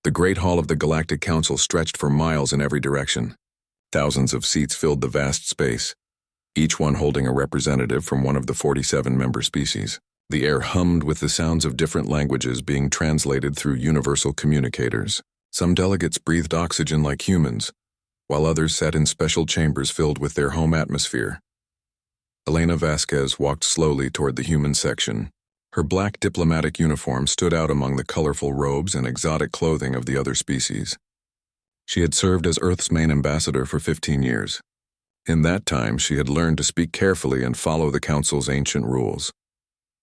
The Great Hall of the Galactic Council stretched for miles in every direction. Thousands of seats filled the vast space, each one holding a representative from one of the 47 member species. The air hummed with the sounds of different languages being translated through universal communicators. Some delegates breathed oxygen like humans, while others sat in special chambers filled with their home atmosphere. Elena Vasquez walked slowly toward the human section. Her black diplomatic uniform stood out among the colorful robes and exotic clothing of the other species. She had served as Earth's main ambassador for 15 years. In that time, she had learned to speak carefully and follow the Council's ancient rules.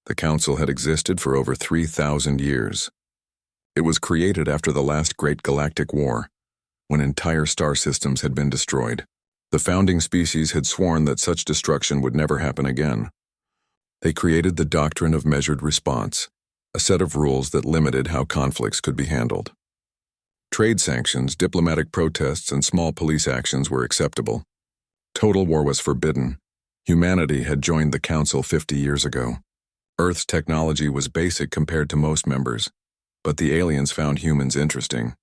The Council had existed for over 3,000 years. It was created after the last great galactic war, when entire star systems had been destroyed. The founding species had sworn that such destruction would never happen again. They created the doctrine of measured response, a set of rules that limited how conflicts could be handled. Trade sanctions, diplomatic protests, and small police actions were acceptable. Total war was forbidden. Humanity had joined the Council 50 years ago. Earth's technology was basic compared to most members, but the aliens found humans interesting.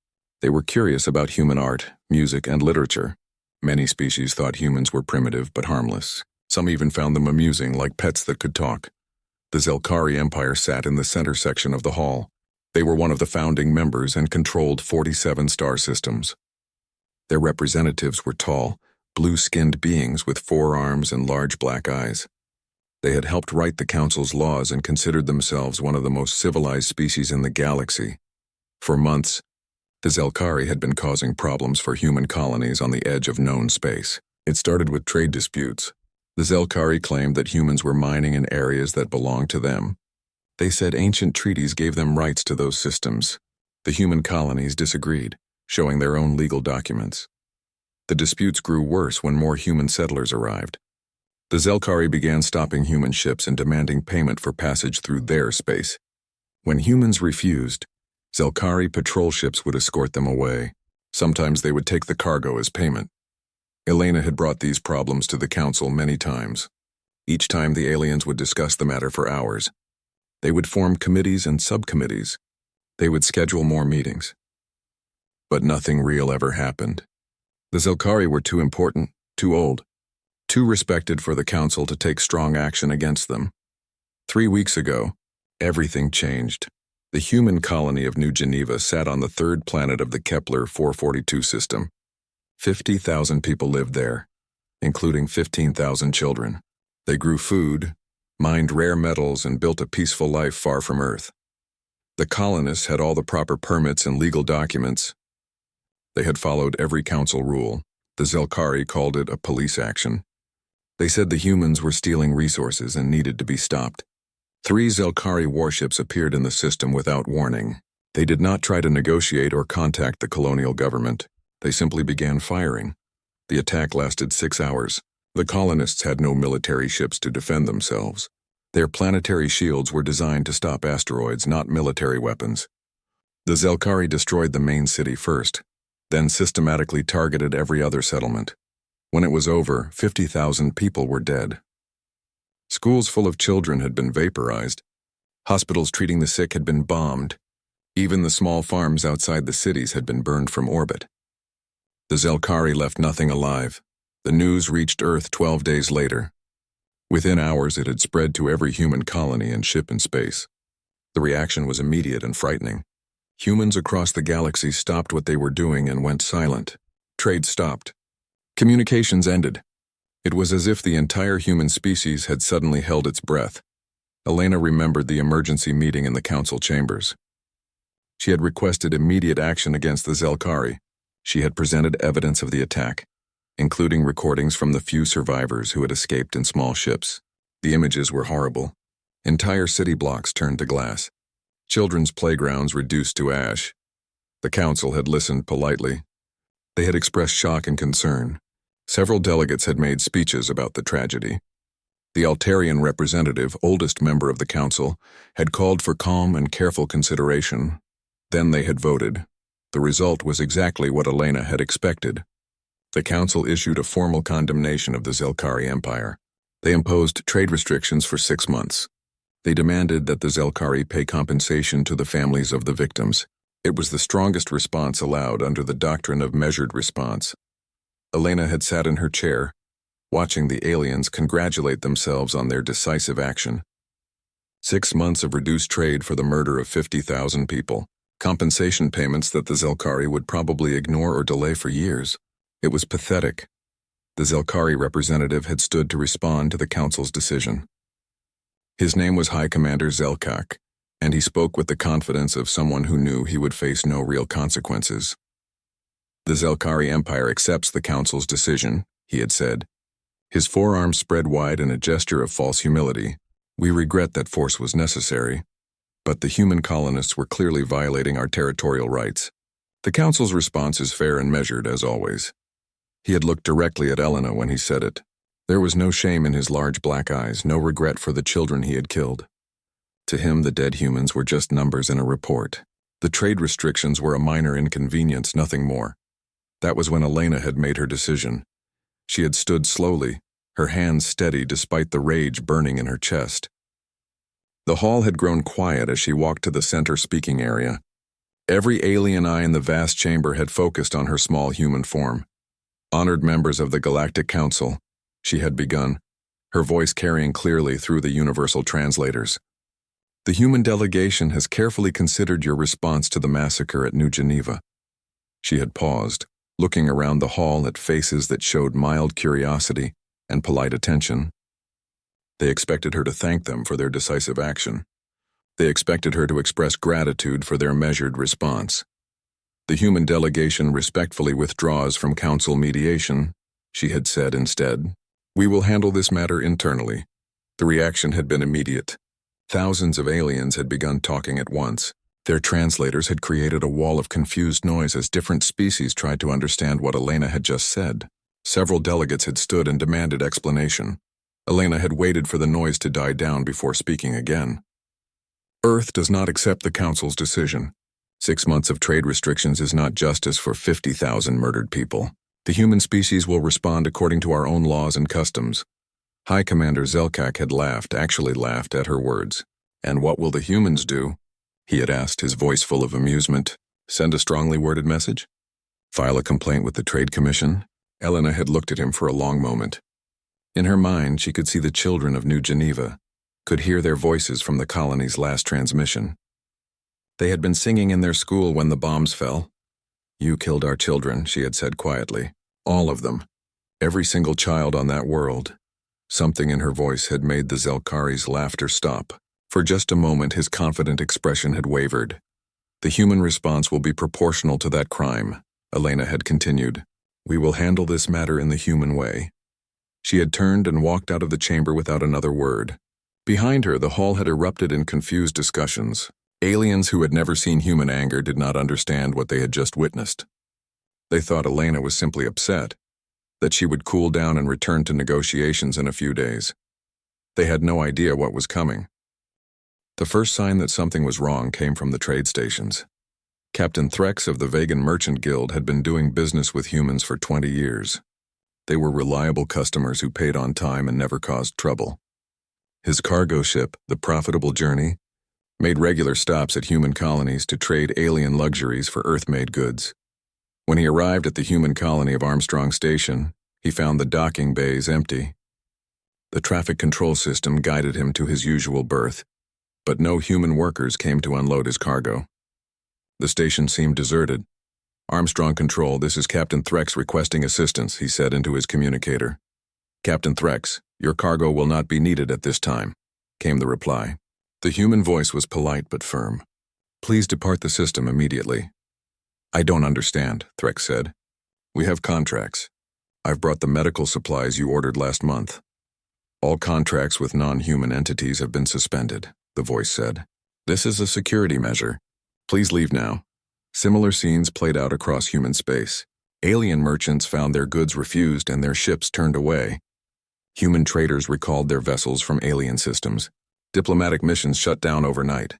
They were curious about human art, music, and literature. Many species thought humans were primitive but harmless. Some even found them amusing, like pets that could talk. The Zelkari Empire sat in the center section of the hall. They were one of the founding members and controlled 47 star systems. Their representatives were tall, blue-skinned beings with 4 arms and large black eyes. They had helped write the Council's laws and considered themselves one of the most civilized species in the galaxy. For months, the Zelkari had been causing problems for human colonies on the edge of known space. It started with trade disputes. The Zelkari claimed that humans were mining in areas that belonged to them. They said ancient treaties gave them rights to those systems. The human colonies disagreed, showing their own legal documents. The disputes grew worse when more human settlers arrived. The Zelkari began stopping human ships and demanding payment for passage through their space. When humans refused, Zelkari patrol ships would escort them away. Sometimes they would take the cargo as payment. Elena had brought these problems to the Council many times. Each time the aliens would discuss the matter for hours. They would form committees and subcommittees. They would schedule more meetings. But nothing real ever happened. The Zelkari were too important, too old, too respected for the Council to take strong action against them. 3 weeks ago, everything changed. The human colony of New Geneva sat on the 3rd planet of the Kepler 442 system. 50,000 people lived there, including 15,000 children. They grew food, mined rare metals, and built a peaceful life far from Earth. The colonists had all the proper permits and legal documents. They had followed every Council rule. The Zelkari called it a police action. They said the humans were stealing resources and needed to be stopped. 3 Zelkari warships appeared in the system without warning. They did not try to negotiate or contact the colonial government. They simply began firing. The attack lasted 6 hours. The colonists had no military ships to defend themselves. Their planetary shields were designed to stop asteroids, not military weapons. The Zelkari destroyed the main city first, then systematically targeted every other settlement. When it was over, 50,000 people were dead. Schools full of children had been vaporized. Hospitals treating the sick had been bombed. Even the small farms outside the cities had been burned from orbit. The Zelkari left nothing alive. The news reached Earth 12 days later. Within hours, it had spread to every human colony and ship in space. The reaction was immediate and frightening. Humans across the galaxy stopped what they were doing and went silent. Trade stopped. Communications ended. It was as if the entire human species had suddenly held its breath. Elena remembered the emergency meeting in the Council chambers. She had requested immediate action against the Zelkari. She had presented evidence of the attack, including recordings from the few survivors who had escaped in small ships. The images were horrible. Entire city blocks turned to glass. Children's playgrounds reduced to ash. The Council had listened politely. They had expressed shock and concern. Several delegates had made speeches about the tragedy. The Altarian representative, oldest member of the Council, had called for calm and careful consideration. Then they had voted. The result was exactly what Elena had expected. The Council issued a formal condemnation of the Zelkari Empire. They imposed trade restrictions for 6 months. They demanded that the Zelkari pay compensation to the families of the victims. It was the strongest response allowed under the doctrine of measured response. Elena had sat in her chair, watching the aliens congratulate themselves on their decisive action. 6 months of reduced trade for the murder of 50,000 people, compensation payments that the Zelkari would probably ignore or delay for years. It was pathetic. The Zelkari representative had stood to respond to the council's decision. His name was High Commander Zelkak, and he spoke with the confidence of someone who knew he would face no real consequences. The Zelkari Empire accepts the council's decision, he had said. His forearms spread wide in a gesture of false humility. We regret that force was necessary, but the human colonists were clearly violating our territorial rights. The council's response is fair and measured, as always. He had looked directly at Elena when he said it. There was no shame in his large black eyes, no regret for the children he had killed. To him, the dead humans were just numbers in a report. The trade restrictions were a minor inconvenience, nothing more. That was when Elena had made her decision. She had stood slowly, her hands steady despite the rage burning in her chest. The hall had grown quiet as she walked to the center speaking area. Every alien eye in the vast chamber had focused on her small human form. Honored members of the Galactic Council, she had begun, her voice carrying clearly through the universal translators. The human delegation has carefully considered your response to the massacre at New Geneva. She had paused, looking around the hall at faces that showed mild curiosity and polite attention. They expected her to thank them for their decisive action. They expected her to express gratitude for their measured response. The human delegation respectfully withdraws from council mediation, she had said instead. We will handle this matter internally. The reaction had been immediate. Thousands of aliens had begun talking at once. Their translators had created a wall of confused noise as different species tried to understand what Elena had just said. Several delegates had stood and demanded explanation. Elena had waited for the noise to die down before speaking again. Earth does not accept the Council's decision. 6 months of trade restrictions is not justice for 50,000 murdered people. The human species will respond according to our own laws and customs. High Commander Zelkak had laughed, actually laughed at her words. And what will the humans do? He had asked, his voice full of amusement. Send a strongly worded message? File a complaint with the Trade Commission? Elena had looked at him for a long moment. In her mind, she could see the children of New Geneva, could hear their voices from the colony's last transmission. They had been singing in their school when the bombs fell. You killed our children, she had said quietly. All of them. Every single child on that world. Something in her voice had made the Zelkari's laughter stop. For just a moment, his confident expression had wavered. The human response will be proportional to that crime, Elena had continued. We will handle this matter in the human way. She had turned and walked out of the chamber without another word. Behind her, the hall had erupted in confused discussions. Aliens who had never seen human anger did not understand what they had just witnessed. They thought Elena was simply upset, that she would cool down and return to negotiations in a few days. They had no idea what was coming. The first sign that something was wrong came from the trade stations. Captain Threx of the Vegan Merchant Guild had been doing business with humans for 20 years. They were reliable customers who paid on time and never caused trouble. His cargo ship, the Profitable Journey, made regular stops at human colonies to trade alien luxuries for Earth-made goods. When he arrived at the human colony of Armstrong Station, he found the docking bays empty. The traffic control system guided him to his usual berth, but no human workers came to unload his cargo. The station seemed deserted. Armstrong Control, this is Captain Threx requesting assistance, he said into his communicator. Captain Threx, your cargo will not be needed at this time, came the reply. The human voice was polite but firm. Please depart the system immediately. I don't understand, Threx said. We have contracts. I've brought the medical supplies you ordered last month. All contracts with non-human entities have been suspended, the voice said. This is a security measure. Please leave now. Similar scenes played out across human space. Alien merchants found their goods refused and their ships turned away. Human traders recalled their vessels from alien systems. Diplomatic missions shut down overnight.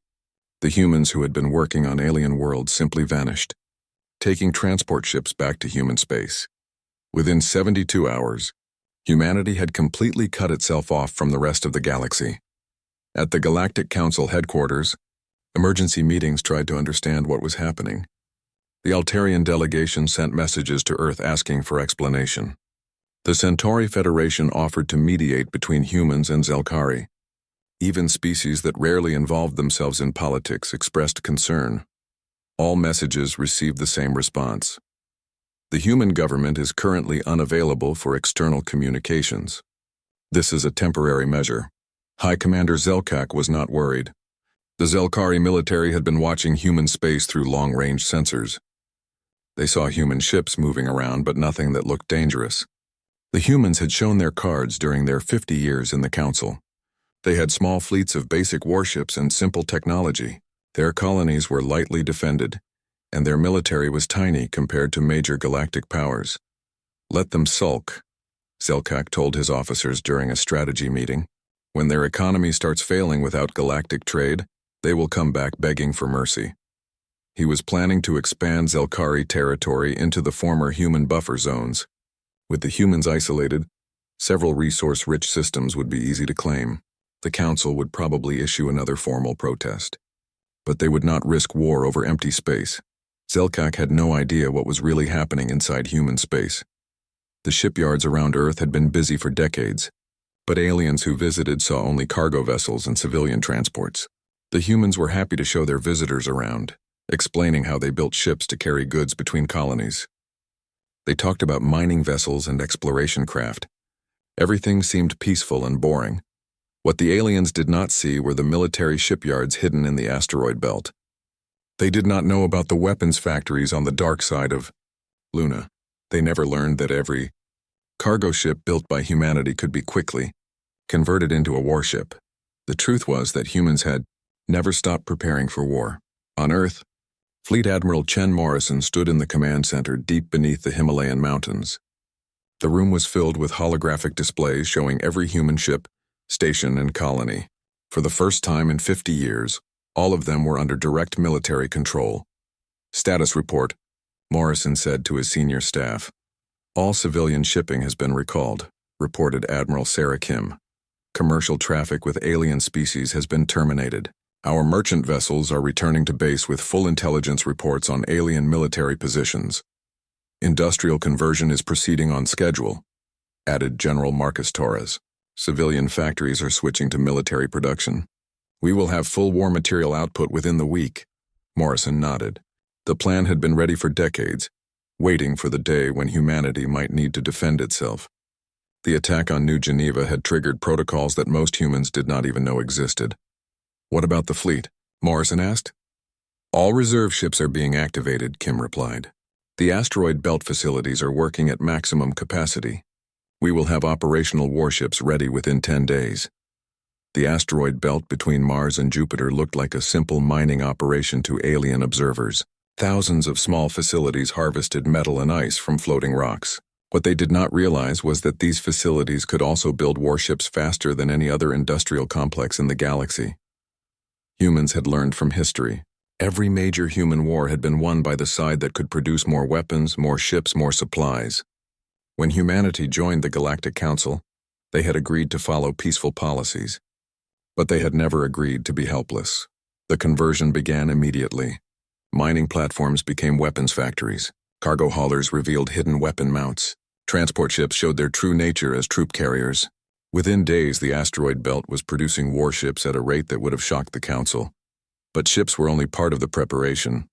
The humans who had been working on alien worlds simply vanished, taking transport ships back to human space. Within 72 hours, humanity had completely cut itself off from the rest of the galaxy. At the Galactic Council headquarters, Emergency meetings tried to understand what was happening. The Altarian delegation sent messages to Earth asking for explanation. The Centauri Federation offered to mediate between humans and Zelkari. Even species that rarely involved themselves in politics expressed concern. All messages received the same response. The human government is currently unavailable for external communications. This is a temporary measure. High Commander Zelkak was not worried. The Zelkari military had been watching human space through long-range sensors. They saw human ships moving around, but nothing that looked dangerous. The humans had shown their cards during their 50 years in the Council. They had small fleets of basic warships and simple technology. Their colonies were lightly defended, and their military was tiny compared to major galactic powers. Let them sulk, Zelkak told his officers during a strategy meeting. When their economy starts failing without galactic trade, they will come back begging for mercy. He was planning to expand Zelkari territory into the former human buffer zones. With the humans isolated, several resource-rich systems would be easy to claim. The Council would probably issue another formal protest. But they would not risk war over empty space. Zelkak had no idea what was really happening inside human space. The shipyards around Earth had been busy for decades, but aliens who visited saw only cargo vessels and civilian transports. The humans were happy to show their visitors around, explaining how they built ships to carry goods between colonies. They talked about mining vessels and exploration craft. Everything seemed peaceful and boring. What the aliens did not see were the military shipyards hidden in the asteroid belt. They did not know about the weapons factories on the dark side of Luna. They never learned that every cargo ship built by humanity could be quickly converted into a warship. The truth was that humans had never stopped preparing for war. On Earth, Fleet Admiral Chen Morrison stood in the command center deep beneath the Himalayan mountains. The room was filled with holographic displays showing every human ship, station, and colony. For the first time in 50 years, all of them were under direct military control. Status report, Morrison said to his senior staff. All civilian shipping has been recalled, reported Admiral Sarah Kim. Commercial traffic with alien species has been terminated. Our merchant vessels are returning to base with full intelligence reports on alien military positions. Industrial conversion is proceeding on schedule, added General Marcus Torres. Civilian factories are switching to military production. We will have full war material output within the week, Morrison nodded. The plan had been ready for decades, waiting for the day when humanity might need to defend itself. The attack on New Geneva had triggered protocols that most humans did not even know existed. What about the fleet? Morrison asked. All reserve ships are being activated, Kim replied. The asteroid belt facilities are working at maximum capacity. We will have operational warships ready within 10 days. The asteroid belt between Mars and Jupiter looked like a simple mining operation to alien observers. Thousands of small facilities harvested metal and ice from floating rocks. What they did not realize was that these facilities could also build warships faster than any other industrial complex in the galaxy. Humans had learned from history. Every major human war had been won by the side that could produce more weapons, more ships, more supplies. When humanity joined the Galactic Council, they had agreed to follow peaceful policies. But they had never agreed to be helpless. The conversion began immediately. Mining platforms became weapons factories. Cargo haulers revealed hidden weapon mounts. Transport ships showed their true nature as troop carriers. Within days, the asteroid belt was producing warships at a rate that would have shocked the Council. But ships were only part of the preparation.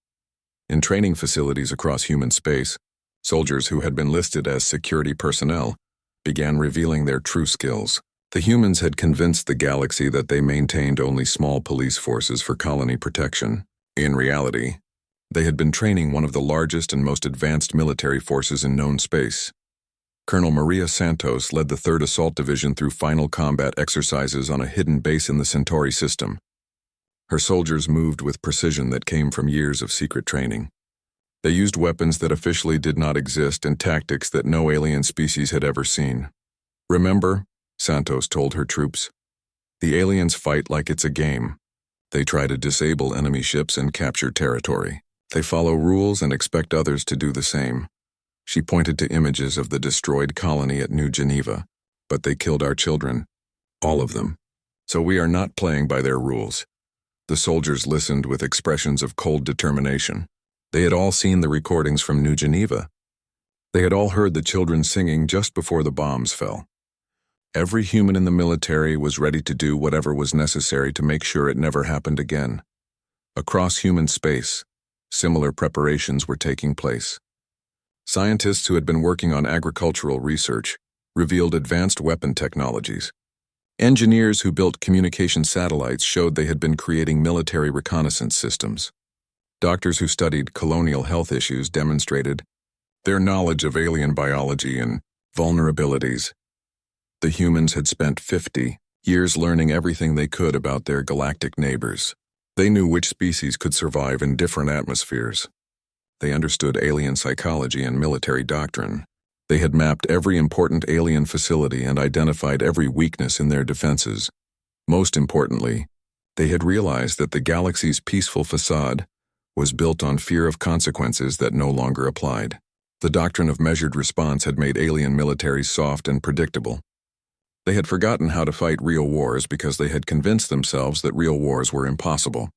In training facilities across human space, soldiers who had been listed as security personnel began revealing their true skills. The humans had convinced the galaxy that they maintained only small police forces for colony protection. In reality, they had been training one of the largest and most advanced military forces in known space. Colonel Maria Santos led the 3rd Assault Division through final combat exercises on a hidden base in the Centauri system. Her soldiers moved with precision that came from years of secret training. They used weapons that officially did not exist and tactics that no alien species had ever seen. Remember, Santos told her troops, the aliens fight like it's a game. They try to disable enemy ships and capture territory. They follow rules and expect others to do the same. She pointed to images of the destroyed colony at New Geneva. But they killed our children. All of them. So we are not playing by their rules. The soldiers listened with expressions of cold determination. They had all seen the recordings from New Geneva. They had all heard the children singing just before the bombs fell. Every human in the military was ready to do whatever was necessary to make sure it never happened again. Across human space, similar preparations were taking place. Scientists who had been working on agricultural research revealed advanced weapon technologies. Engineers who built communication satellites showed they had been creating military reconnaissance systems. Doctors who studied colonial health issues demonstrated their knowledge of alien biology and vulnerabilities. The humans had spent 50 years learning everything they could about their galactic neighbors. They knew which species could survive in different atmospheres. They understood alien psychology and military doctrine. They had mapped every important alien facility and identified every weakness in their defenses. Most importantly, they had realized that the galaxy's peaceful facade was built on fear of consequences that no longer applied. The doctrine of measured response had made alien militaries soft and predictable. They had forgotten how to fight real wars because they had convinced themselves that real wars were impossible.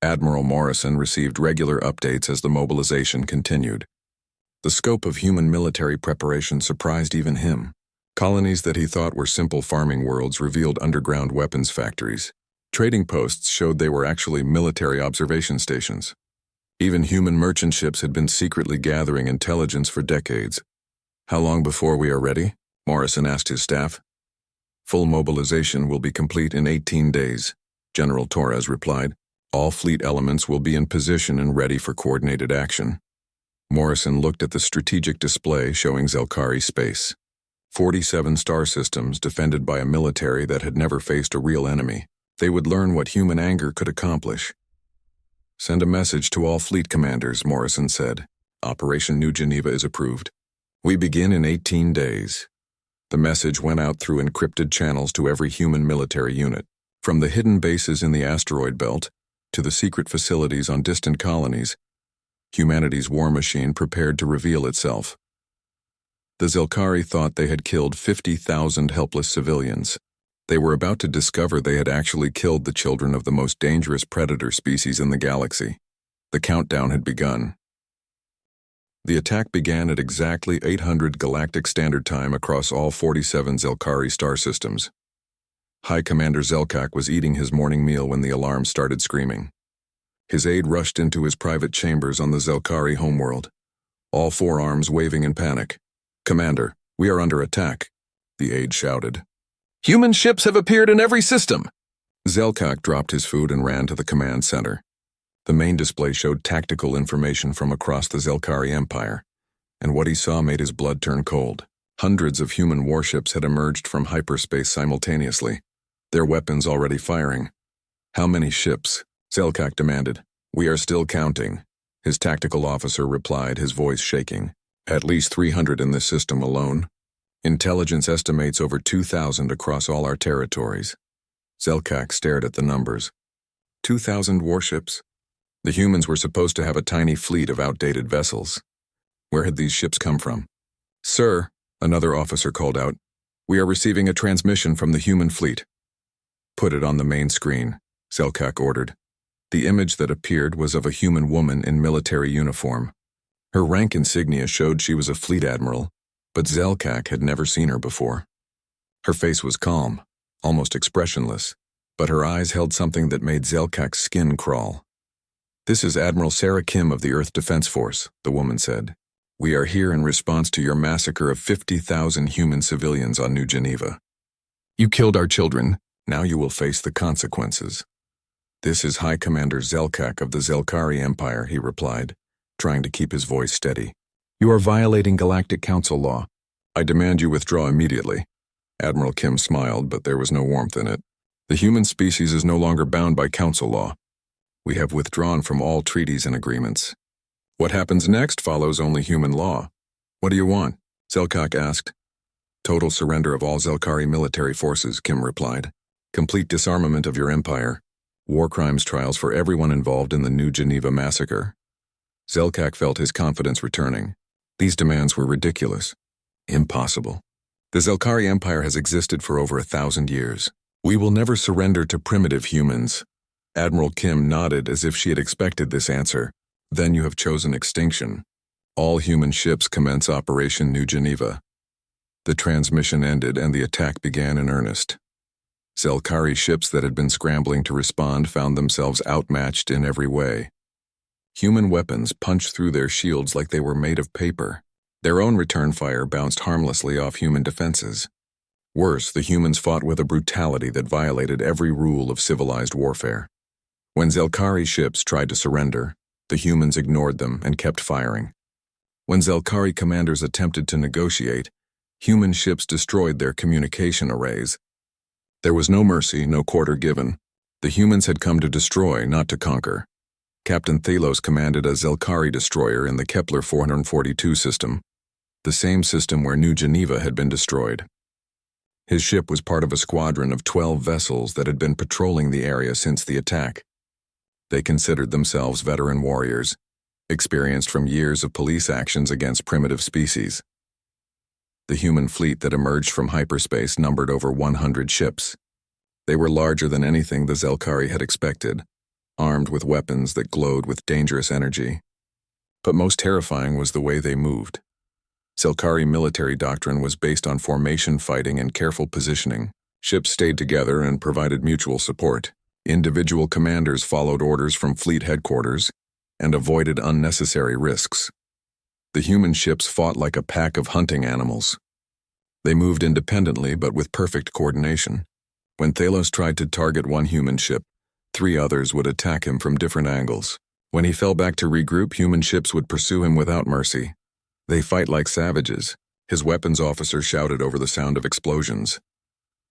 Admiral Morrison received regular updates as the mobilization continued. The scope of human military preparation surprised even him. Colonies that he thought were simple farming worlds revealed underground weapons factories. Trading posts showed they were actually military observation stations. Even human merchant ships had been secretly gathering intelligence for decades. "How long before we are ready?" Morrison asked his staff. "Full mobilization will be complete in 18 days, General Torres replied. "All fleet elements will be in position and ready for coordinated action." Morrison looked at the strategic display showing Zelkari space. 47 star systems defended by a military that had never faced a real enemy. They would learn what human anger could accomplish. "Send a message to all fleet commanders," Morrison said. "Operation New Geneva is approved. We begin in 18 days. The message went out through encrypted channels to every human military unit. From the hidden bases in the asteroid belt to the secret facilities on distant colonies, humanity's war machine prepared to reveal itself. The Zelkari thought they had killed 50,000 helpless civilians. They were about to discover they had actually killed the children of the most dangerous predator species in the galaxy. The countdown had begun. The attack began at exactly 800 Galactic Standard Time across all 47 Zelkari star systems. High Commander Zelkak was eating his morning meal when the alarm started screaming. His aide rushed into his private chambers on the Zelkari homeworld, all four arms waving in panic. "Commander, we are under attack," the aide shouted. "Human ships have appeared in every system!" Zelkak dropped his food and ran to the command center. The main display showed tactical information from across the Zelkari Empire, and what he saw made his blood turn cold. Hundreds of human warships had emerged from hyperspace simultaneously, their weapons already firing. "How many ships?" Zelkak demanded. "We are still counting," his tactical officer replied, his voice shaking. "At least 300 in this system alone. Intelligence estimates over 2,000 across all our territories." Zelkak stared at the numbers. 2,000 warships? The humans were supposed to have a tiny fleet of outdated vessels. Where had these ships come from? "Sir," another officer called out, "we are receiving a transmission from the human fleet." "Put it on the main screen," Zelkak ordered. The image that appeared was of a human woman in military uniform. Her rank insignia showed she was a fleet admiral, but Zelkak had never seen her before. Her face was calm, almost expressionless, but her eyes held something that made Zelkak's skin crawl. "This is Admiral Sarah Kim of the Earth Defense Force," the woman said. "We are here in response to your massacre of 50,000 human civilians on New Geneva. You killed our children, now you will face the consequences." "This is High Commander Zelkak of the Zelkari Empire," he replied, trying to keep his voice steady. "You are violating Galactic Council law. I demand you withdraw immediately." Admiral Kim smiled, but there was no warmth in it. "The human species is no longer bound by Council law. We have withdrawn from all treaties and agreements. What happens next follows only human law." "What do you want?" Zelkak asked. "Total surrender of all Zelkari military forces," Kim replied. "Complete disarmament of your empire. War crimes trials for everyone involved in the New Geneva massacre." Zelkak felt his confidence returning. These demands were ridiculous. Impossible. The Zelkari Empire has existed for over 1,000 years. We will never surrender to primitive humans. Admiral Kim nodded as if she had expected this answer. Then you have chosen extinction. All human ships commence Operation New Geneva. The transmission ended and the attack began in earnest. Zelkari ships that had been scrambling to respond found themselves outmatched in every way. Human weapons punched through their shields like they were made of paper. Their own return fire bounced harmlessly off human defenses. Worse, the humans fought with a brutality that violated every rule of civilized warfare. When Zelkari ships tried to surrender, the humans ignored them and kept firing. When Zelkari commanders attempted to negotiate, human ships destroyed their communication arrays. There was no mercy, no quarter given. The humans had come to destroy, not to conquer. Captain Thalos commanded a Zelkari destroyer in the Kepler 442 system, the same system where New Geneva had been destroyed. His ship was part of a squadron of 12 vessels that had been patrolling the area since the attack. They considered themselves veteran warriors, experienced from years of police actions against primitive species. The human fleet that emerged from hyperspace numbered over 100 ships. They were larger than anything the Zelkari had expected, armed with weapons that glowed with dangerous energy. But most terrifying was the way they moved. Zelkari military doctrine was based on formation fighting and careful positioning. Ships stayed together and provided mutual support. Individual commanders followed orders from fleet headquarters and avoided unnecessary risks. The human ships fought like a pack of hunting animals. They moved independently but with perfect coordination. When Thalos tried to target one human ship, 3 others would attack him from different angles. When he fell back to regroup, human ships would pursue him without mercy. They fight like savages, his weapons officer shouted over the sound of explosions.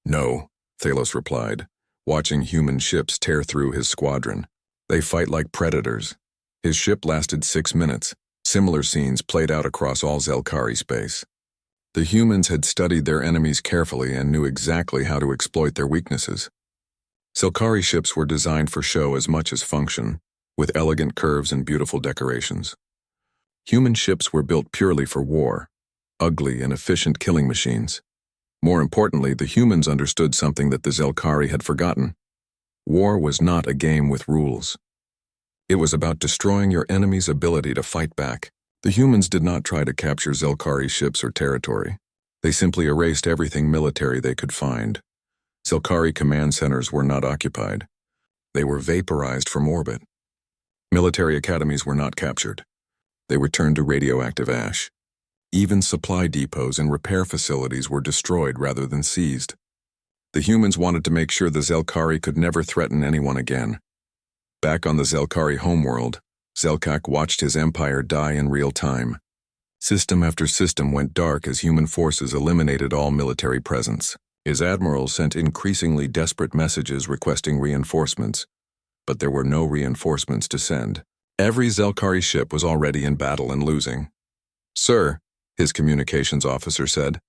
No, Thalos replied, watching human ships tear through his squadron. They fight like predators. His ship lasted 6 minutes. Similar scenes played out across all Zelkari space. The humans had studied their enemies carefully and knew exactly how to exploit their weaknesses. Zelkari ships were designed for show as much as function, with elegant curves and beautiful decorations. Human ships were built purely for war, ugly and efficient killing machines. More importantly, the humans understood something that the Zelkari had forgotten. War was not a game with rules. It was about destroying your enemy's ability to fight back. The humans did not try to capture Zelkari ships or territory. They simply erased everything military they could find. Zelkari command centers were not occupied. They were vaporized from orbit. Military academies were not captured. They were turned to radioactive ash. Even supply depots and repair facilities were destroyed rather than seized. The humans wanted to make sure the Zelkari could never threaten anyone again. Back on the Zelkari homeworld, Zelkak watched his empire die in real time. System after system went dark as human forces eliminated all military presence. His admirals sent increasingly desperate messages requesting reinforcements, but there were no reinforcements to send. Every Zelkari ship was already in battle and losing. "Sir," his communications officer said,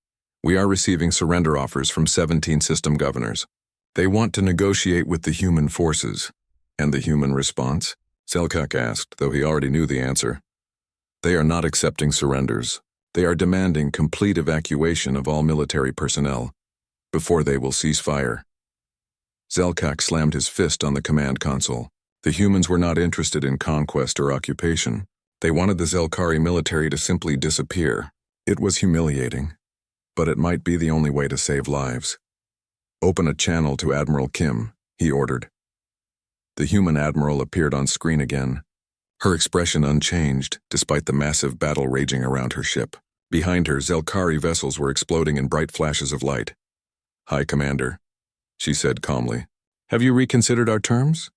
"we are receiving surrender offers from 17 system governors. They want to negotiate with the human forces." "And the human response?" Zelkak asked, though he already knew the answer. "They are not accepting surrenders. They are demanding complete evacuation of all military personnel before they will cease fire." Zelkak slammed his fist on the command console. The humans were not interested in conquest or occupation. They wanted the Zelkari military to simply disappear. It was humiliating, but it might be the only way to save lives. "Open a channel to Admiral Kim," he ordered. The human admiral appeared on screen again, her expression unchanged despite the massive battle raging around her ship. Behind her, Zelkari vessels were exploding in bright flashes of light. "High Commander," she said calmly, "have you reconsidered our terms?"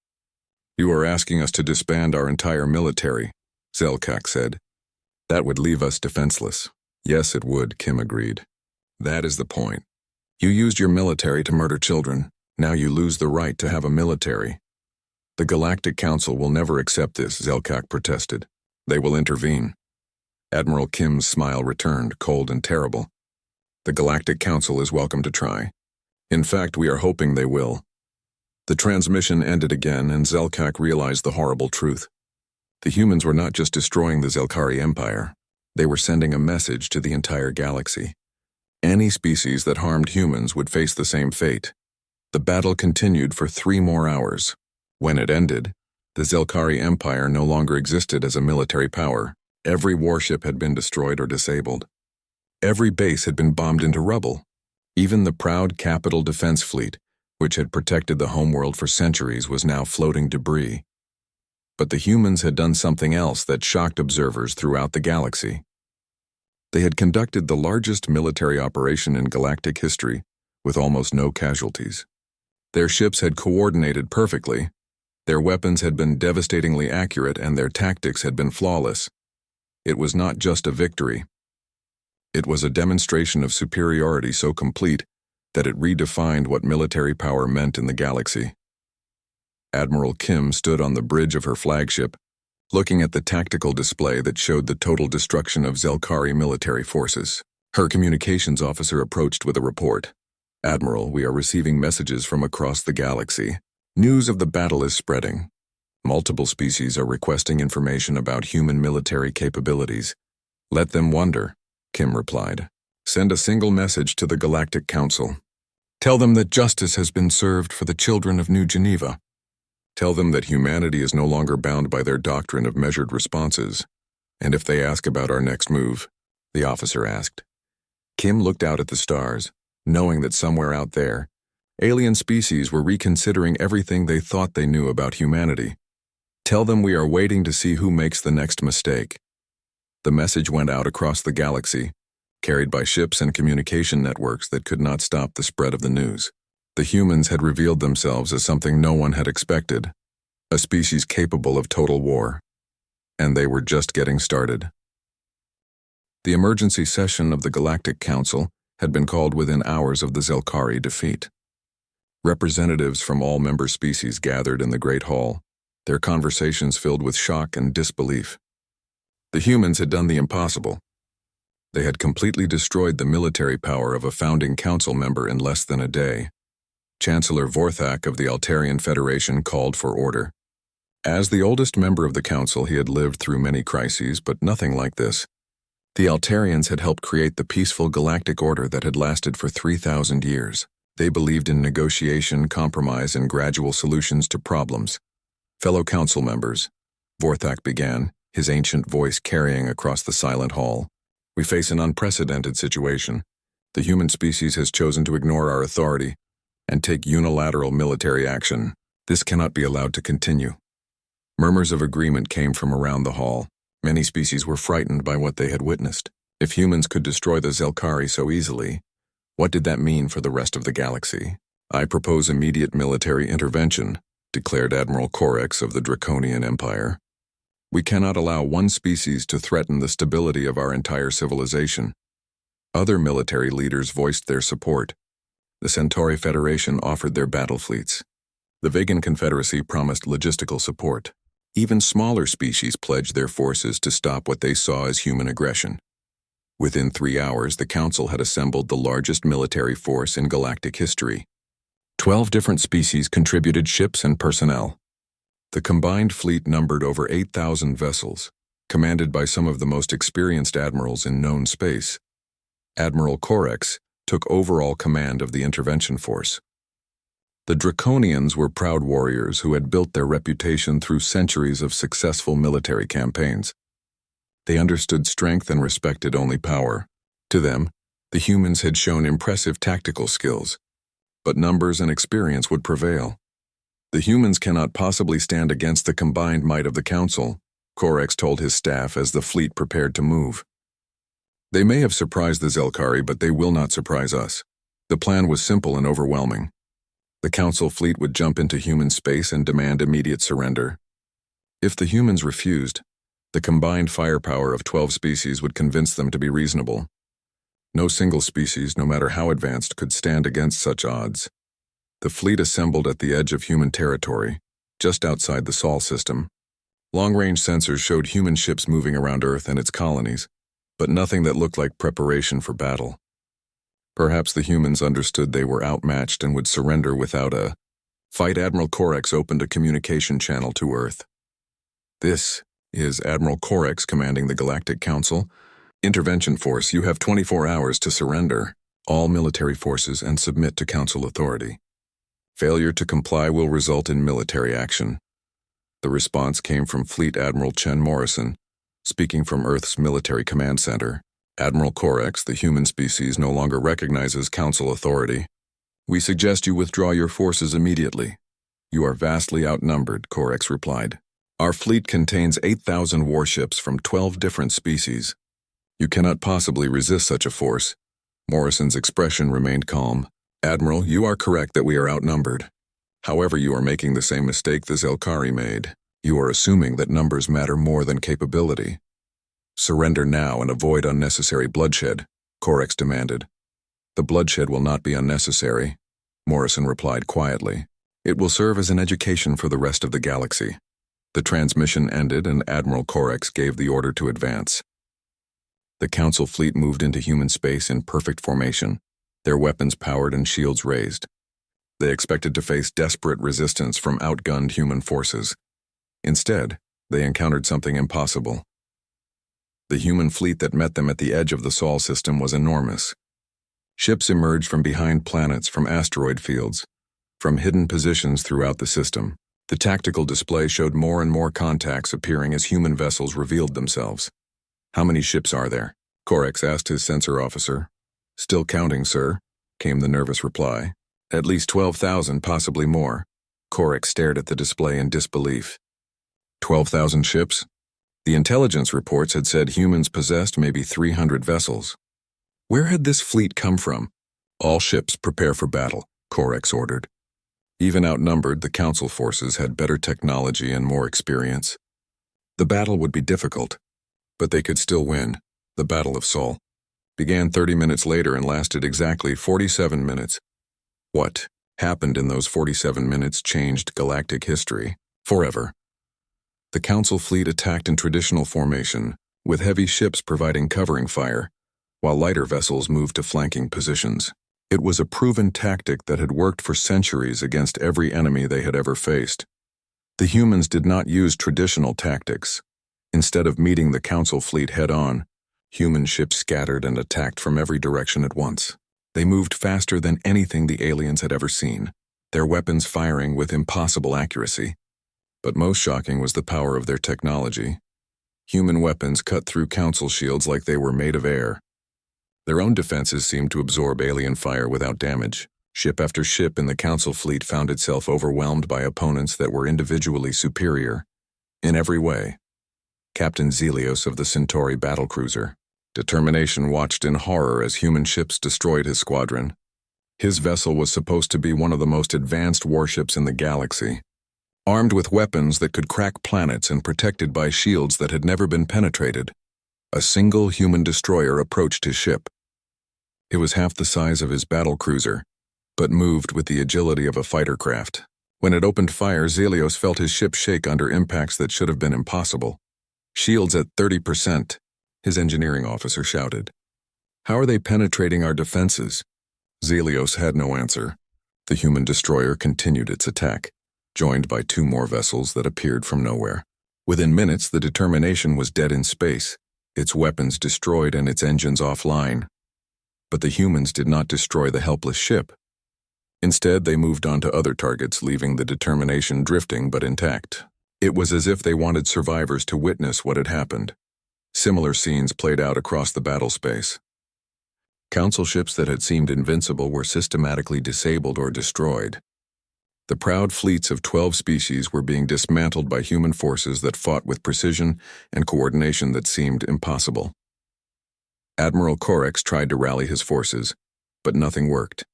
"You are asking us to disband our entire military," Zelkak said. "That would leave us defenseless." "Yes, it would," Kim agreed. "That is the point. You used your military to murder children. Now you lose the right to have a military." "The Galactic Council will never accept this," Zelkak protested. "They will intervene." Admiral Kim's smile returned, cold and terrible. "The Galactic Council is welcome to try. In fact, we are hoping they will." The transmission ended again, and Zelkak realized the horrible truth. The humans were not just destroying the Zelkari Empire. They were sending a message to the entire galaxy. Any species that harmed humans would face the same fate. The battle continued for 3 more hours. When it ended, the Zelkari Empire no longer existed as a military power. Every warship had been destroyed or disabled. Every base had been bombed into rubble. Even the proud capital defense fleet, which had protected the homeworld for centuries, was now floating debris. But the humans had done something else that shocked observers throughout the galaxy. They had conducted the largest military operation in galactic history, with almost no casualties. Their ships had coordinated perfectly, their weapons had been devastatingly accurate, and their tactics had been flawless. It was not just a victory. It was a demonstration of superiority so complete that it redefined what military power meant in the galaxy. Admiral Kim stood on the bridge of her flagship, looking at the tactical display that showed the total destruction of Zelkari military forces. Her communications officer approached with a report. "Admiral, we are receiving messages from across the galaxy. News of the battle is spreading. Multiple species are requesting information about human military capabilities. Let them wonder," Kim replied. "Send a single message to the Galactic Council. Tell them that justice has been served for the children of New Geneva. Tell them that humanity is no longer bound by their doctrine of measured responses. And if they ask about our next move," the officer asked. Kim looked out at the stars, knowing that somewhere out there, alien species were reconsidering everything they thought they knew about humanity. "Tell them we are waiting to see who makes the next mistake." The message went out across the galaxy, carried by ships and communication networks that could not stop the spread of the news. The humans had revealed themselves as something no one had expected, a species capable of total war. And they were just getting started. The emergency session of the Galactic Council had been called within hours of the Zelkari defeat. Representatives from all member species gathered in the Great Hall, their conversations filled with shock and disbelief. The humans had done the impossible. They had completely destroyed the military power of a founding council member in less than a day. Chancellor Vorthak of the Altarian Federation called for order. As the oldest member of the council, he had lived through many crises, but nothing like this. The Altarians had helped create the peaceful galactic order that had lasted for 3,000 years. They believed in negotiation, compromise, and gradual solutions to problems. "Fellow council members," Vorthak began, his ancient voice carrying across the silent hall, "we face an unprecedented situation. The human species has chosen to ignore our authority and take unilateral military action. This cannot be allowed to continue." Murmurs of agreement came from around the hall. Many species were frightened by what they had witnessed. If humans could destroy the Zelkari so easily, what did that mean for the rest of the galaxy? "I propose immediate military intervention," declared Admiral Corex of the Draconian Empire. "We cannot allow one species to threaten the stability of our entire civilization." Other military leaders voiced their support. The Centauri Federation offered their battle fleets. The Vegan Confederacy promised logistical support. Even smaller species pledged their forces to stop what they saw as human aggression. Within 3 hours, the Council had assembled the largest military force in galactic history. 12 different species contributed ships and personnel. The combined fleet numbered over 8,000 vessels, commanded by some of the most experienced admirals in known space. Admiral Corex took overall command of the intervention force. The Draconians were proud warriors who had built their reputation through centuries of successful military campaigns. They understood strength and respected only power. To them, the humans had shown impressive tactical skills, but numbers and experience would prevail. "The humans cannot possibly stand against the combined might of the Council," Corex told his staff as the fleet prepared to move. "They may have surprised the Zelkari, but they will not surprise us." The plan was simple and overwhelming. The Council fleet would jump into human space and demand immediate surrender. If the humans refused, the combined firepower of 12 species would convince them to be reasonable. No single species, no matter how advanced, could stand against such odds. The fleet assembled at the edge of human territory, just outside the Sol system. Long-range sensors showed human ships moving around Earth and its colonies, but nothing that looked like preparation for battle. Perhaps the humans understood they were outmatched and would surrender without a fight. Admiral Corex opened a communication channel to Earth. "This is Admiral Corex commanding the Galactic Council. Intervention Force, you have 24 hours to surrender all military forces and submit to Council authority." Failure to comply will result in military action. The response came from Fleet Admiral Chen Morrison, speaking from Earth's Military Command Center. Admiral Corex, the human species, no longer recognizes Council authority. We suggest you withdraw your forces immediately. You are vastly outnumbered, Corex replied. Our fleet contains 8,000 warships from 12 different species. You cannot possibly resist such a force. Morrison's expression remained calm. Admiral, you are correct that we are outnumbered. However, you are making the same mistake the Zelkari made. You are assuming that numbers matter more than capability. Surrender now and avoid unnecessary bloodshed, Corex demanded. The bloodshed will not be unnecessary, Morrison replied quietly. It will serve as an education for the rest of the galaxy. The transmission ended and Admiral Corex gave the order to advance. The Council fleet moved into human space in perfect formation, their weapons powered and shields raised. They expected to face desperate resistance from outgunned human forces. Instead, they encountered something impossible. The human fleet that met them at the edge of the Sol system was enormous. Ships emerged from behind planets, from asteroid fields, from hidden positions throughout the system. The tactical display showed more and more contacts appearing as human vessels revealed themselves. How many ships are there? Corex asked his sensor officer. Still counting, sir, came the nervous reply. At least 12,000, possibly more. Corex stared at the display in disbelief. 12,000 ships? The intelligence reports had said humans possessed maybe 300 vessels. Where had this fleet come from? All ships prepare for battle, Corex ordered. Even outnumbered, the Council forces had better technology and more experience. The battle would be difficult, but they could still win. The Battle of Sol began 30 minutes later and lasted exactly 47 minutes. What happened in those 47 minutes changed galactic history forever. The Council fleet attacked in traditional formation, with heavy ships providing covering fire, while lighter vessels moved to flanking positions. It was a proven tactic that had worked for centuries against every enemy they had ever faced. The humans did not use traditional tactics. Instead of meeting the Council fleet head-on, human ships scattered and attacked from every direction at once. They moved faster than anything the aliens had ever seen, their weapons firing with impossible accuracy. But most shocking was the power of their technology. Human weapons cut through Council shields like they were made of air. Their own defenses seemed to absorb alien fire without damage. Ship after ship in the Council fleet found itself overwhelmed by opponents that were individually superior. In every way. Captain Zelios of the Centauri battlecruiser, Determination watched in horror as human ships destroyed his squadron. His vessel was supposed to be one of the most advanced warships in the galaxy. Armed with weapons that could crack planets and protected by shields that had never been penetrated, a single human destroyer approached his ship. It was half the size of his battlecruiser, but moved with the agility of a fighter craft. When it opened fire, Zelios felt his ship shake under impacts that should have been impossible. Shields at 30%, his engineering officer shouted. How are they penetrating our defenses? Zelios had no answer. The human destroyer continued its attack, joined by 2 more vessels that appeared from nowhere. Within minutes, the Determination was dead in space, its weapons destroyed and its engines offline. But the humans did not destroy the helpless ship. Instead, they moved on to other targets, leaving the Determination drifting but intact. It was as if they wanted survivors to witness what had happened. Similar scenes played out across the battle space. Council ships that had seemed invincible were systematically disabled or destroyed. The proud fleets of 12 species were being dismantled by human forces that fought with precision and coordination that seemed impossible. Admiral Corex tried to rally his forces, but nothing worked.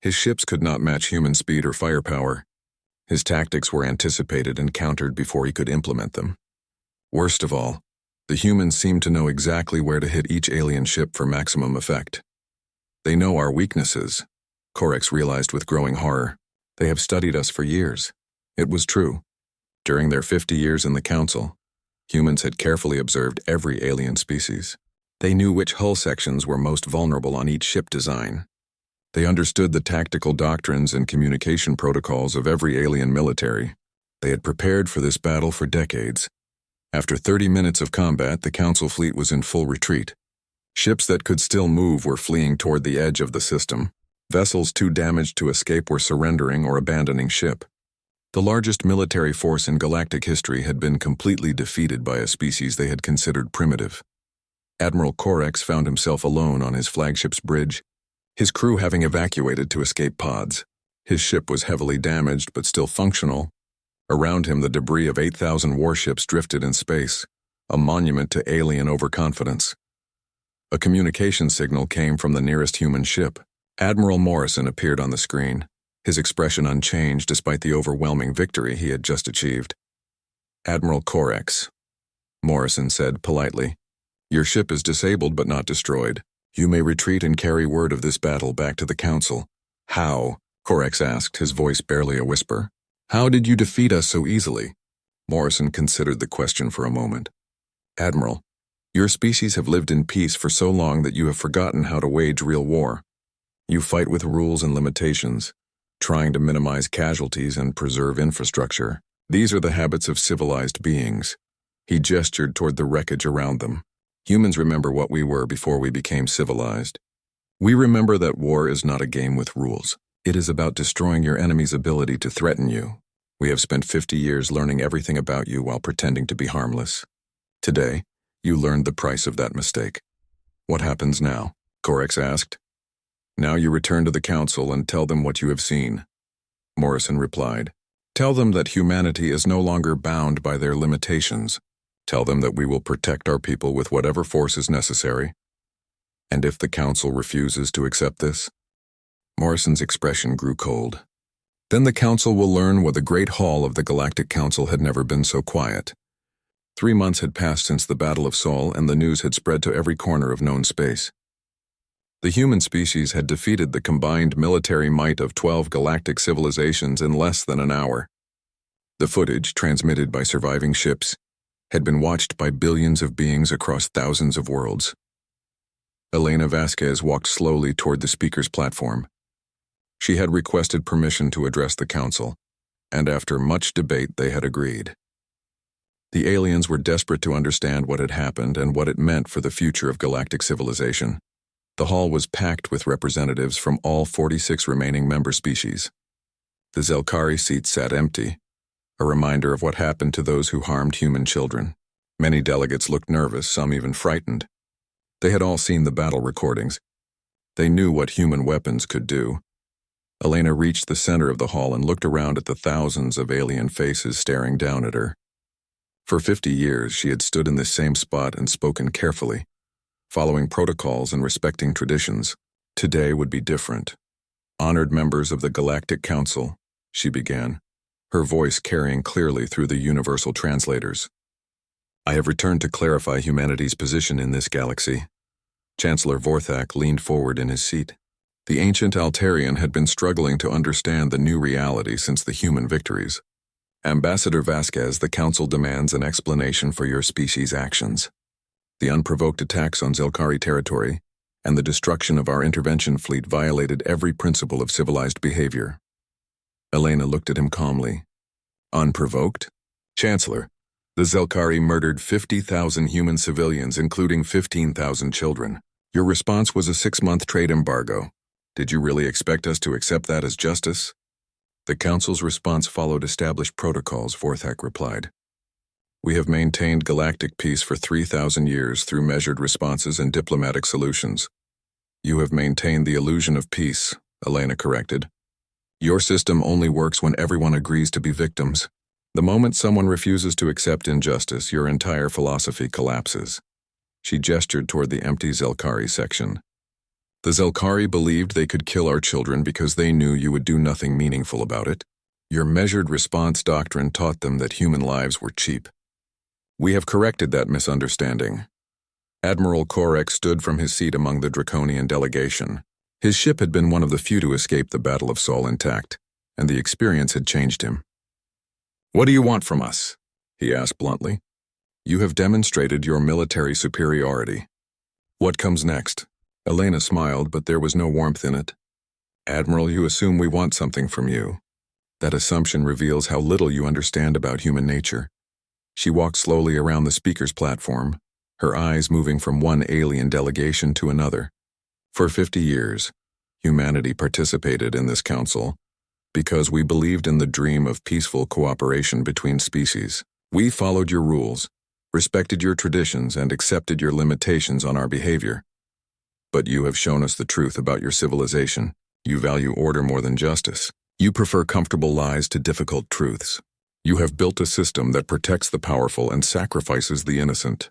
His ships could not match human speed or firepower. His tactics were anticipated and countered before he could implement them. Worst of all, the humans seemed to know exactly where to hit each alien ship for maximum effect. They know our weaknesses, Corex realized with growing horror. They have studied us for years. It was true. During their 50 years in the Council, humans had carefully observed every alien species. They knew which hull sections were most vulnerable on each ship design. They understood the tactical doctrines and communication protocols of every alien military. They had prepared for this battle for decades. After 30 minutes of combat, the Council fleet was in full retreat. Ships that could still move were fleeing toward the edge of the system. Vessels too damaged to escape were surrendering or abandoning ship. The largest military force in galactic history had been completely defeated by a species they had considered primitive. Admiral Corex found himself alone on his flagship's bridge, his crew having evacuated to escape pods. His ship was heavily damaged but still functional. Around him, the debris of 8,000 warships drifted in space, a monument to alien overconfidence. A communication signal came from the nearest human ship. Admiral Morrison appeared on the screen, his expression unchanged despite the overwhelming victory he had just achieved. "Admiral Corex," Morrison said politely, "your ship is disabled but not destroyed. You may retreat and carry word of this battle back to the Council." "How?" Corex asked, his voice barely a whisper. "How did you defeat us so easily?" Morrison considered the question for a moment. "Admiral, your species have lived in peace for so long that you have forgotten how to wage real war. You fight with rules and limitations, trying to minimize casualties and preserve infrastructure. These are the habits of civilized beings." He gestured toward the wreckage around them. "Humans remember what we were before we became civilized. We remember that war is not a game with rules. It is about destroying your enemy's ability to threaten you. We have spent 50 years learning everything about you while pretending to be harmless. Today, you learned the price of that mistake." "What happens now?" Corex asked. "Now you return to the Council and tell them what you have seen," Morrison replied. "Tell them that humanity is no longer bound by their limitations. Tell them that we will protect our people with whatever force is necessary. And if the Council refuses to accept this?" Morrison's expression grew cold. "Then the Council will learn why the Great Hall of the Galactic Council had never been so quiet." 3 months had passed since the Battle of Sol, and the news had spread to every corner of known space. The human species had defeated the combined military might of 12 galactic civilizations in less than an hour. The footage, transmitted by surviving ships, had been watched by billions of beings across thousands of worlds. Elena Vasquez walked slowly toward the speaker's platform. She had requested permission to address the Council, and after much debate they had agreed. The aliens were desperate to understand what had happened and what it meant for the future of galactic civilization. The hall was packed with representatives from all 46 remaining member species. The Zelkari seats sat empty, a reminder of what happened to those who harmed human children. Many delegates looked nervous, some even frightened. They had all seen the battle recordings. They knew what human weapons could do. Elena reached the center of the hall and looked around at the thousands of alien faces staring down at her. For 50 years, she had stood in this same spot and spoken carefully, following protocols and respecting traditions. Today would be different. "Honored members of the Galactic Council," she began, her voice carrying clearly through the universal translators. "I have returned to clarify humanity's position in this galaxy." Chancellor Vorthak leaned forward in his seat. The ancient Altarian had been struggling to understand the new reality since the human victories. "Ambassador Vasquez, the Council demands an explanation for your species' actions. The unprovoked attacks on Zelkari territory and the destruction of our intervention fleet violated every principle of civilized behavior." Elena looked at him calmly. "Unprovoked? Chancellor, the Zelkari murdered 50,000 human civilians, including 15,000 children. Your response was a 6-month trade embargo. Did you really expect us to accept that as justice?" "The Council's response followed established protocols," Vorthak replied. "We have maintained galactic peace for 3,000 years through measured responses and diplomatic solutions." "You have maintained the illusion of peace," Elena corrected. "Your system only works when everyone agrees to be victims. The moment someone refuses to accept injustice, your entire philosophy collapses." She gestured toward the empty Zelkari section. "The Zelkari believed they could kill our children because they knew you would do nothing meaningful about it. Your measured response doctrine taught them that human lives were cheap. We have corrected that misunderstanding." Admiral Corex stood from his seat among the Draconian delegation. His ship had been one of the few to escape the Battle of Sol intact, and the experience had changed him. "What do you want from us?" he asked bluntly. "You have demonstrated your military superiority. What comes next?" Elena smiled, but there was no warmth in it. "Admiral, you assume we want something from you. That assumption reveals how little you understand about human nature." She walked slowly around the speaker's platform, her eyes moving from one alien delegation to another. "For 50 years, Humanity participated in this council because we believed in the dream of peaceful cooperation between species. We followed your rules, respected your traditions, and accepted your limitations on our behavior. But you have shown us the truth about your civilization. You value order more than justice. You prefer comfortable lies to difficult truths. You have built a system that protects the powerful and sacrifices the innocent.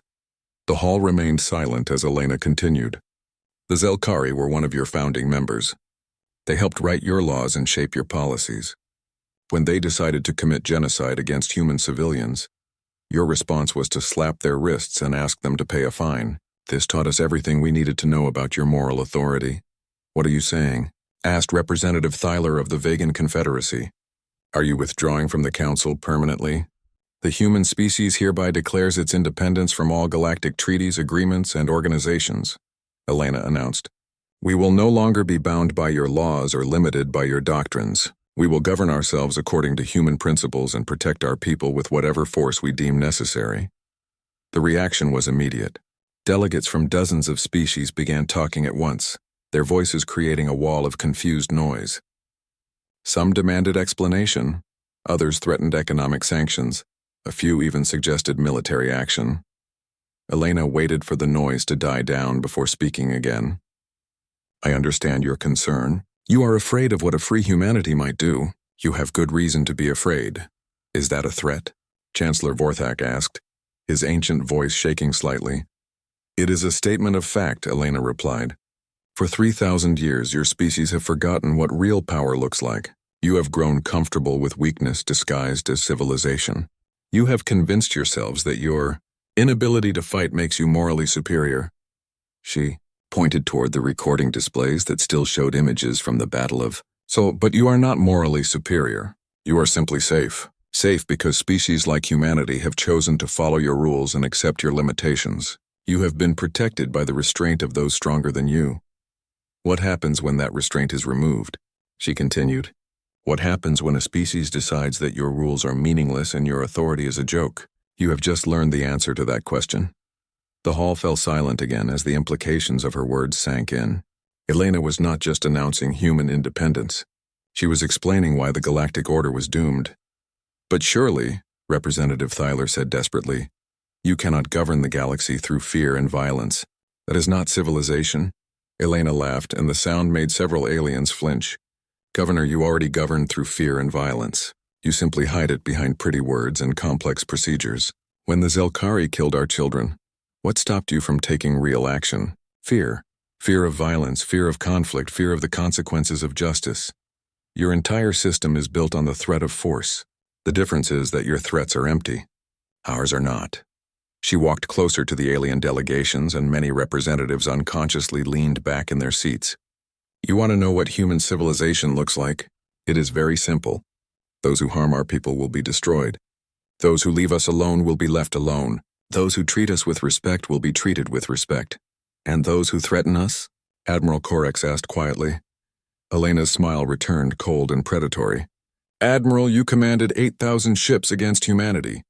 The hall remained silent as Elena continued. The Zelkari were one of your founding members. They helped write your laws and shape your policies. When they decided to commit genocide against human civilians, your response was to slap their wrists and ask them to pay a fine. This taught us everything we needed to know about your moral authority. What are you saying? Asked Representative Thyler of the Vegan Confederacy. Are you withdrawing from the council permanently? The human species hereby declares its independence from all galactic treaties, agreements, and organizations, Elena announced. We will no longer be bound by your laws or limited by your doctrines. We will govern ourselves according to human principles and protect our people with whatever force we deem necessary. The reaction was immediate. Delegates from dozens of species began talking at once, their voices creating a wall of confused noise. Some demanded explanation, others threatened economic sanctions, a few even suggested military action. Elena waited for the noise to die down before speaking again. I understand your concern. You are afraid of what a free humanity might do. You have good reason to be afraid. Is that a threat? Chancellor Vorthak asked, his ancient voice shaking slightly. It is a statement of fact, Elena replied. For 3,000 years, your species have forgotten what real power looks like. You have grown comfortable with weakness disguised as civilization. You have convinced yourselves that your inability to fight makes you morally superior. She pointed toward the recording displays that still showed images from the Battle of... But you are not morally superior. You are simply safe. Safe because species like humanity have chosen to follow your rules and accept your limitations. You have been protected by the restraint of those stronger than you. What happens when that restraint is removed? She continued. What happens when a species decides that your rules are meaningless and your authority is a joke? You have just learned the answer to that question. The hall fell silent again as the implications of her words sank in. Elena was not just announcing human independence. She was explaining why the Galactic Order was doomed. But surely, Representative Thyler said desperately, you cannot govern the galaxy through fear and violence. That is not civilization. Elena laughed, and the sound made several aliens flinch. Governor, you already govern through fear and violence. You simply hide it behind pretty words and complex procedures. When the Zelkari killed our children, what stopped you from taking real action? Fear. Fear of violence, fear of conflict, fear of the consequences of justice. Your entire system is built on the threat of force. The difference is that your threats are empty. Ours are not. She walked closer to the alien delegations, and many representatives unconsciously leaned back in their seats. You want to know what human civilization looks like? It is very simple. Those who harm our people will be destroyed. Those who leave us alone will be left alone. Those who treat us with respect will be treated with respect. And those who threaten us? Admiral Korex asked quietly. Elena's smile returned cold and predatory. Admiral, you commanded 8,000 ships against humanity.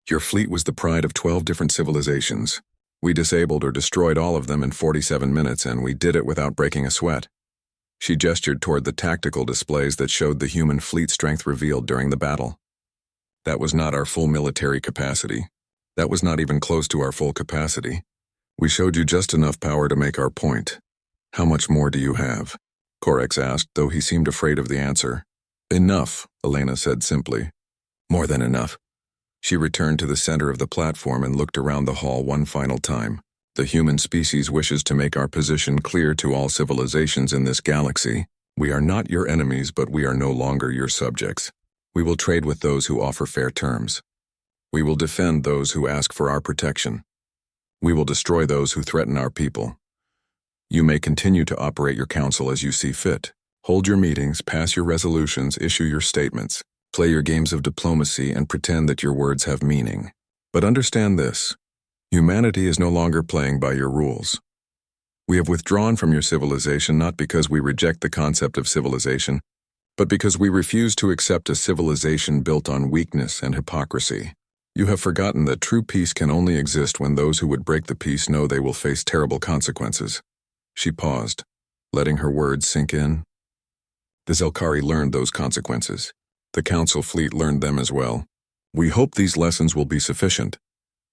Your fleet was the pride of 12 different civilizations. We disabled or destroyed all of them in 47 minutes, and we did it without breaking a sweat. She gestured toward the tactical displays that showed the human fleet strength revealed during the battle. That was not our full military capacity. That was not even close to our full capacity. We showed you just enough power to make our point. How much more do you have? Korex asked, though he seemed afraid of the answer. Enough, Elena said simply. More than enough. She returned to the center of the platform and looked around the hall one final time. The human species wishes to make our position clear to all civilizations in this galaxy. We are not your enemies, but we are no longer your subjects. We will trade with those who offer fair terms. We will defend those who ask for our protection. We will destroy those who threaten our people. You may continue to operate your council as you see fit. Hold your meetings, pass your resolutions, issue your statements, play your games of diplomacy, and pretend that your words have meaning. But understand this. Humanity is no longer playing by your rules. We have withdrawn from your civilization not because we reject the concept of civilization, but because we refuse to accept a civilization built on weakness and hypocrisy. You have forgotten that true peace can only exist when those who would break the peace know they will face terrible consequences. She paused, letting her words sink in. The Zelkari learned those consequences. The Council fleet learned them as well. We hope these lessons will be sufficient,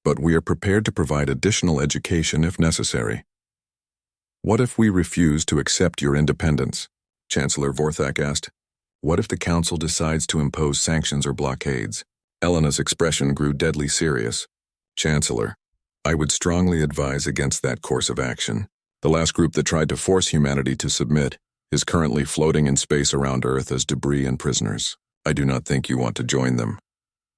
but we are prepared to provide additional education if necessary. What if we refuse to accept your independence? Chancellor Vorthak asked. What if the Council decides to impose sanctions or blockades? Elena's expression grew deadly serious. Chancellor, I would strongly advise against that course of action. The last group that tried to force humanity to submit is currently floating in space around Earth as debris and prisoners. I do not think you want to join them.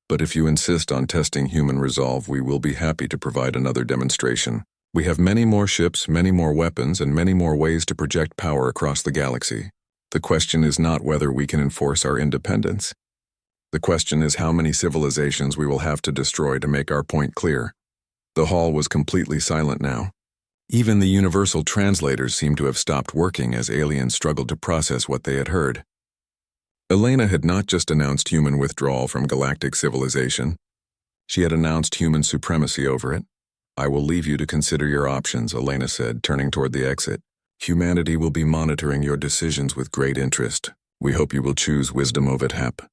But if you insist on testing human resolve, we will be happy to provide another demonstration. We have many more ships, many more weapons, and many more ways to project power across the galaxy. The question is not whether we can enforce our independence. The question is how many civilizations we will have to destroy to make our point clear. The hall was completely silent now. Even the universal translators seemed to have stopped working as aliens struggled to process what they had heard. Elena had not just announced human withdrawal from galactic civilization. She had announced human supremacy over it. I will leave you to consider your options, Elena said, turning toward the exit. Humanity will be monitoring your decisions with great interest. We hope you will choose wisdom over hap.